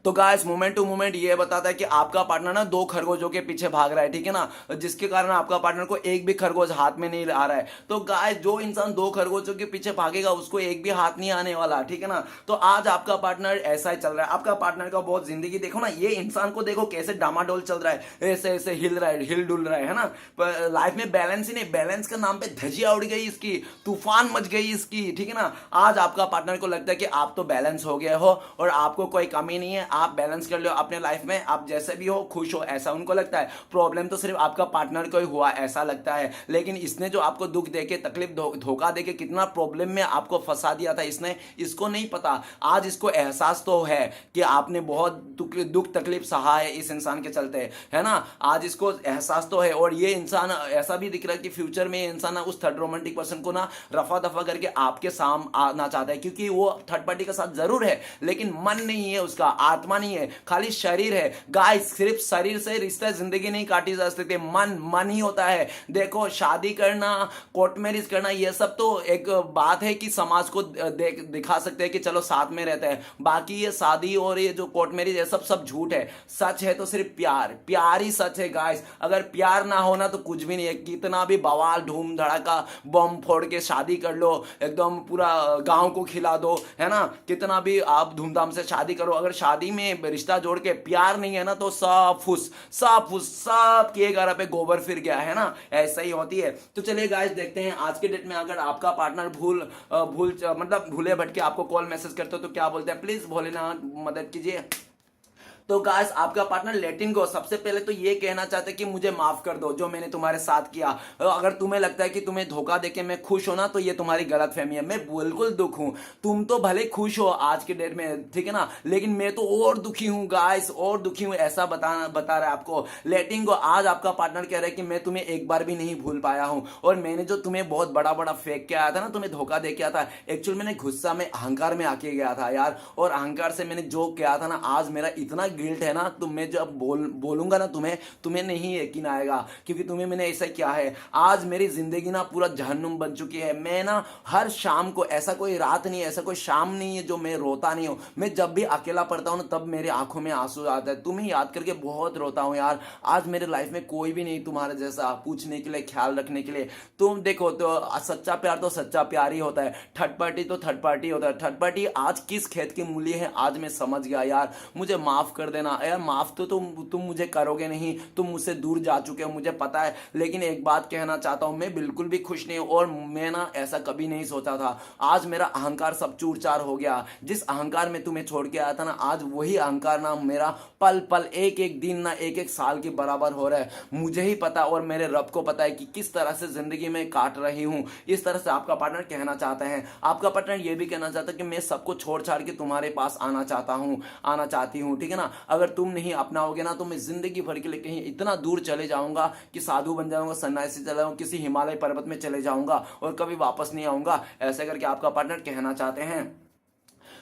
तो गाइस मोमेंट टू मोमेंट ये बताता है कि आपका पार्टनर ना दो खरगोशों के पीछे भाग रहा है, ठीक है ना, जिसके कारण आपका पार्टनर को एक भी खरगोश हाथ में नहीं आ रहा है। तो गाइस जो इंसान दो खरगोशों के पीछे भागेगा उसको एक भी हाथ नहीं आने वाला, ठीक है ना। तो आज आपका पार्टनर ऐसा ही चल रहा है, आपका पार्टनर का बहुत जिंदगी देखो ना, ये इंसान को देखो कैसे डामाडोल चल रहा है, ऐसे ऐसे हिल रहा है, हिल डुल रहा है ना। लाइफ में बैलेंस ही नहीं, बैलेंस के नाम पे धजिया उड़ गई इसकी, तूफान मच गई इसकी, ठीक है ना। आज आपका पार्टनर को लगता है कि आप तो बैलेंस हो गए हो और आपको कोई कमी नहीं है, आप बैलेंस कर लो अपने लाइफ में, आप जैसे भी हो खुश हो, ऐसा उनको लगता है। प्रॉब्लम तो सिर्फ आपका पार्टनर को ही हुआ ऐसा लगता है, लेकिन इसने जो आपको दुख देके तकलीफ धोखा देके कितना प्रॉब्लम में आपको फंसा दिया था इसने, इसको नहीं पता। आज इसको एहसास तो है कि आपने बहुत दुख तकलीफ सहा है इस इंसान के चलते, है ना। आज इसको एहसास तो है और ये इंसान ऐसा भी दिख रहा है कि फ्यूचर में ये इंसान उस थर्ड रोमांटिक पर्सन को ना रफा दफा करके आपके सामने आना चाहता है, क्योंकि वो थर्ड पार्टी के साथ जरूर है लेकिन मन नहीं है उसका, आत्मा नहीं है, खाली शरीर है। गाइस सिर्फ शरीर से रिश्ता जिंदगी नहीं काटी जा सकती, मन ही होता है। देखो शादी करना, कोर्ट मैरिज करना, ये सब तो एक बात है कि समाज को दिखा सकते हैं कि चलो साथ में रहते हैं, बाकी ये शादी और ये जो कोर्ट मैरिज है सब झूठ है। सच है तो सिर्फ प्यार ही सच है गाइस। अगर प्यार ना होना तो कुछ भी नहीं है, कितना भी बवाल धूम धड़ाका बम फोड़ के शादी कर लो, एकदम पूरा गांव को खिला दो, है ना, कितना भी आप धूमधाम से शादी करो, अगर शादी में रिश्ता जोड़ के प्यार नहीं है ना तो सब फुस सब के घर पे गोबर फिर गया, है ना, ऐसा ही होती है। तो चलिए गाइस देखते हैं आज के डेट में अगर आपका पार्टनर मतलब भूले भटके आपको कॉल मैसेज करते हो तो क्या बोलते हैं, प्लीज भोलेनाथ मदद कीजिए। तो गाइस आपका पार्टनर लेटिंग गो सबसे पहले तो ये कहना चाहता है कि मुझे माफ कर दो जो मैंने तुम्हारे साथ किया। अगर तुम्हें लगता है कि तुम्हें धोखा देके मैं खुश हो ना तो ये तुम्हारी गलत फहमी है, मैं बिल्कुल दुख हूं। तुम तो भले खुश हो आज के डेट में, ठीक है ना, लेकिन मैं तो और दुखी हूं गाइस, और दुखी हूं, ऐसा बता रहा है आपको लेटिंग गो। आज आपका पार्टनर कह रहा है कि मैं तुम्हें एक बार भी नहीं भूल पाया हूं और मैंने जो तुम्हें बहुत बड़ा बड़ा फेंक के आया था ना, तुम्हें धोखा दे के आया था, एक्चुअल मैंने गुस्सा में अहंकार में आके गया था यार, और अहंकार से मैंने जो किया था ना, आज मेरा इतना गिल्ट है ना, तो मैं जब बोलूंगा ना तुम्हें नहीं यकीन आएगा, क्योंकि तुम्हें मैंने ऐसा किया है। आज मेरी जिंदगी ना पूरा जहन्नुम बन चुकी है। मैं ना हर शाम को, ऐसा कोई रात नहीं है, ऐसा कोई शाम नहीं है जो मैं रोता नहीं हूं। मैं जब भी अकेला पड़ता हूं ना तब मेरी आंखों में आंसू आता है, तुम्हें याद करके बहुत रोता हूं यार। आज मेरे लाइफ में कोई भी नहीं तुम्हारे जैसा पूछने के लिए, ख्याल रखने के लिए। तुम देखो तो सच्चा प्यार तो सच्चा प्यार ही होता है, थर्ड पार्टी तो थर्ड पार्टी होता है। थर्ड पार्टी आज किस खेत की मूली है आज मैं समझ गया यार। मुझे माफ कर देना यार, माफ तो तुम मुझे करोगे नहीं, तुम मुझसे दूर जा चुके हो मुझे पता है, लेकिन एक बात कहना चाहता हूं, मैं बिल्कुल भी खुश नहीं हूं और मैं ना ऐसा कभी नहीं सोचा था। आज मेरा अहंकार सब चूर चार हो गया। जिस अहंकार में तुम्हें छोड़ के आया था ना, आज वही अहंकार ना मेरा पल पल, एक एक दिन ना एक एक साल के बराबर हो रहा है। मुझे ही पता और मेरे रब को पता है कि किस तरह से जिंदगी में काट रही हूं। इस तरह से आपका पार्टनर कहना चाहता है। आपका पार्टनर यह भी कहना चाहता है कि मैं सबको छोड़ छाड़ के तुम्हारे पास आना चाहती हूं, ठीक है ना। अगर तुम नहीं अपनाओगे ना तो मैं जिंदगी भर के लिए कहीं इतना दूर चले जाऊंगा कि साधु बन जाऊंगा, सन्यासी चला जाऊंगा, किसी हिमालय पर्वत में चले जाऊंगा और कभी वापस नहीं आऊंगा, ऐसे करके आपका पार्टनर कहना चाहते हैं।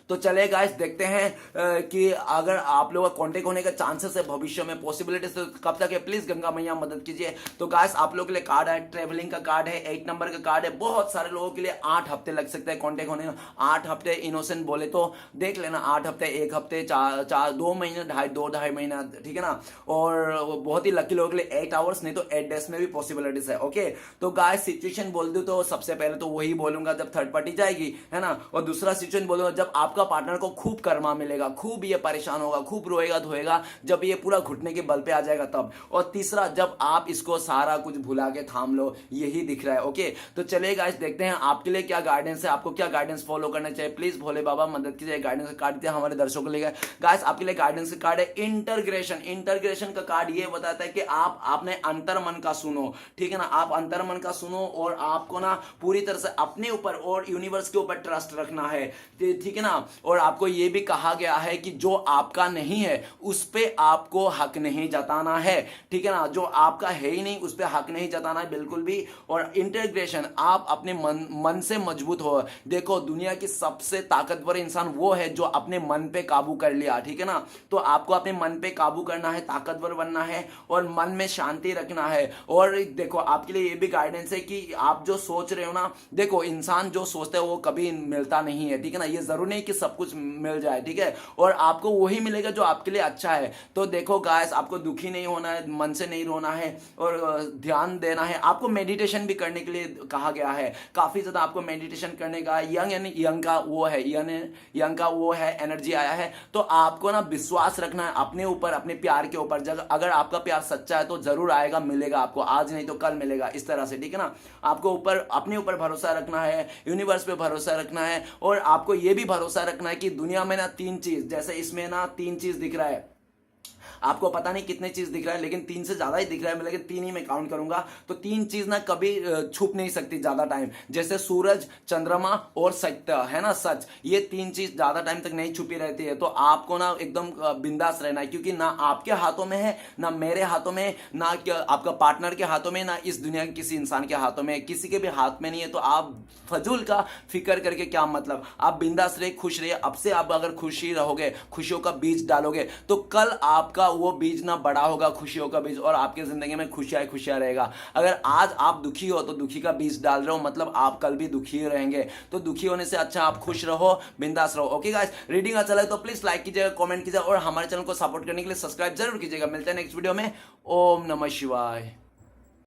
तो चले गाइस देखते हैं कि अगर आप लोगों का कांटेक्ट होने का चांसेस है भविष्य में, पॉसिबिलिटीज, तो कब तक है, प्लीज गंगा मैया मदद कीजिए। तो गाइस आप लोगों के लिए कार्ड है, ट्रेवलिंग का कार्ड है, 8 नंबर का कार्ड है। बहुत सारे लोगों के लिए 8 हफ्ते लग सकते हैं कांटेक्ट होने में। 8 हफ्ते इनोसेंट बोले तो देख लेना, 8 हफ्ते, 1 हफ्ते, 2 महीने, 2.5 महीना, ठीक है ना। और बहुत ही लकी लोगों के लिए 8 आवर्स, नहीं तो 8 डेज में भी पॉसिबिलिटीज है। ओके तो गाइस सिचुएशन बोल दूं तो सबसे पहले तो वही बोलूंगा जब थर्ड पार्टी जाएगी, है ना। और दूसरा सिचुएशन बोलूंगा जब आपका पार्टनर को खूब कर्मा मिलेगा, खूब ये परेशान होगा, खूब रोएगा धोएगा, जब ये पूरा घुटने के बल पे आ जाएगा तब। और तीसरा जब आप इसको सारा कुछ भुला के थाम लो, यही दिख रहा है। ओके तो चलिए गाइस देखते हैं आपके लिए क्या गाइडेंस है, आपको क्या गाइडेंस फॉलो करना चाहिए। प्लीज भोले बाबा मदद कीजिए। गाइडेंस का कार्ड दिया हमारे दर्शकों के लिए। गाइस आपके लिए गाइडेंस का कार्ड है इंटरग्रेशन का कार्ड ये बताता है कि आप अपने अंतर मन का सुनो, ठीक है ना। आप अंतर मन का सुनो और आपको ना पूरी तरह से अपने ऊपर और यूनिवर्स के ऊपर ट्रस्ट रखना है, ठीक है ना। और आपको ये भी कहा गया है कि जो आपका नहीं है उस पे आपको हक नहीं जताना है, ठीक है ना। जो आपका है ही नहीं उस पे हक नहीं जताना है बिल्कुल भी। और इंटीग्रेशन, आप अपने मन से मजबूत हो। देखो दुनिया की सबसे ताकतवर इंसान वो है जो अपने मन पे काबू कर लिया, ठीक है ना। तो आपको अपने मन पे काबू करना है, ताकतवर बनना है और मन में शांति रखना है। और देखो आपके लिए ये भी गाइडेंस है कि आप जो सोच रहे हो ना, देखो इंसान जो सोचता है वो कभी मिलता नहीं है, ठीक है ना। ये जरूर नहीं कि सब कुछ मिल जाए, ठीक है, और आपको वही मिलेगा जो आपके लिए अच्छा है। तो देखो गाइस, आपको दुखी नहीं होना है, मन से नहीं रोना है और ध्यान देना है। आपको मेडिटेशन भी करने के लिए कहा गया है, काफी ज्यादा आपको मेडिटेशन करने का, यंग का वो है, यंग का वो है, एनर्जी आया है। तो आपको ना विश्वास रखना है अपने ऊपर, अपने प्यार के ऊपर। अगर आपका प्यार सच्चा है तो जरूर आएगा, मिलेगा आपको, आज नहीं तो कल मिलेगा, इस तरह से, ठीक है ना। आपको अपने ऊपर भरोसा रखना है, यूनिवर्स पे भरोसा रखना है, और आपको यह भी भरोसा रखना है कि दुनिया में ना 3 चीज, जैसे इसमें ना 3 चीज दिख रहा है, आपको पता नहीं कितने चीज दिख रहा है, लेकिन 3 से ज्यादा ही दिख रहा है, लेकिन 3 ही मैं काउंट करूंगा। तो 3 चीज ना कभी छुप नहीं सकती ज्यादा टाइम, जैसे सूरज, चंद्रमा और सत्य, है ना, सच। ये 3 चीज ज्यादा टाइम तक नहीं छुपी रहती है। तो आपको ना एकदम बिंदास रहना है, क्योंकि ना आपके हाथों में है, ना मेरे हाथों में, ना आपका पार्टनर के हाथों में, ना इस दुनिया के किसी इंसान के हाथों में, किसी के भी हाथ में नहीं है। तो आप फजूल का फिक्र करके क्या मतलब, आप बिंदास रहे, खुश रहिए। अब से आप अगर खुशी रहोगे, खुशियों का बीज डालोगे, तो कल आपका वो बीज ना बड़ा होगा, खुशियों का बीज, और आपके जिंदगी में खुशियां खुशियां रहेगा। अगर आज आप दुखी हो तो दुखी का बीज डाल रहे हो, मतलब आप कल भी दुखी रहेंगे। तो दुखी होने से अच्छा आप खुश रहो, बिंदास रहो। ओके गाइस, रीडिंग अच्छा लगे तो प्लीज लाइक कीजिएगा, कमेंट कीजिएगा, और हमारे चैनल को सपोर्ट करने के लिए सब्सक्राइब जरूर कीजिएगा। मिलते हैं नेक्स्ट वीडियो में। ओम नमः शिवाय।